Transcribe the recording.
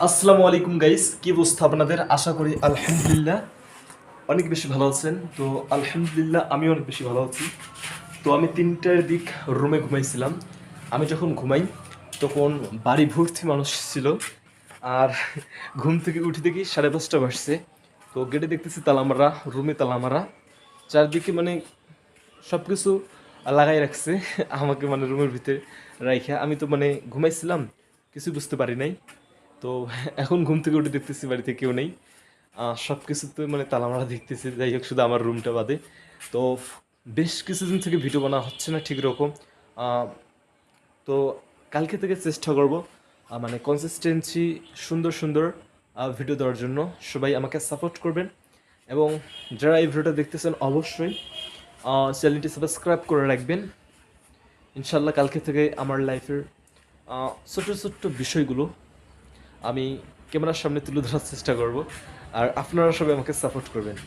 আসসালামু আলাইকুম গাইস, কি অবস্থা আপনাদের? আশা করি আলহামদুলিল্লাহ অনেক বেশি ভালো আছেন। তো আলহামদুলিল্লাহ আমি অনেক বেশি ভালো আছি। তো আমি 3টার দিক রুমে ঘুমাইছিলাম। আমি যখন ঘুমাই তখন বাড়ি ভর্তি মানুষ ছিল। আর ঘুম থেকে উঠে দেখি 5:30 বাজছে। তো গেটে দেখতেছি তালা মারা, রুমে তালা মারা, চারদিকে মানে সব কিছু লাগাই রাখছে আমাকে, মানে রুমের ভিতরে রাইখা। আমি তো মানে ঘুমাইছিলাম, কিছু বুঝতে পারি নাই। তো এখন ঘুম থেকে উঠে দেখতেছি বাড়িতে কেউ নেই। সব কিছুতে মানে তালামারা দেখতেছি, যাই হোক শুধু আমার রুমটা বাদে। তো বেশ কিছুদিন থেকে ভিডিও বানা হচ্ছে না ঠিক রকম। আহ, তো কালকে থেকে চেষ্টা করব মানে কনসিস্টেন্সি সুন্দর সুন্দর ভিডিও দেওয়ার জন্য। সবাই আমাকে সাপোর্ট করবেন এবং যারা এই ভিডিওটা দেখতেছেন অবশ্যই চ্যানেলটি সাবস্ক্রাইব করে রাখবেন। ইনশাল্লাহ কালকে থেকে আমার লাইফের ছোট্ট ছোট্ট বিষয়গুলো আমি ক্যামেরার সামনে তুলে ধরার চেষ্টা করব। আর আপনারা সবাই আমাকে সাপোর্ট করবেন।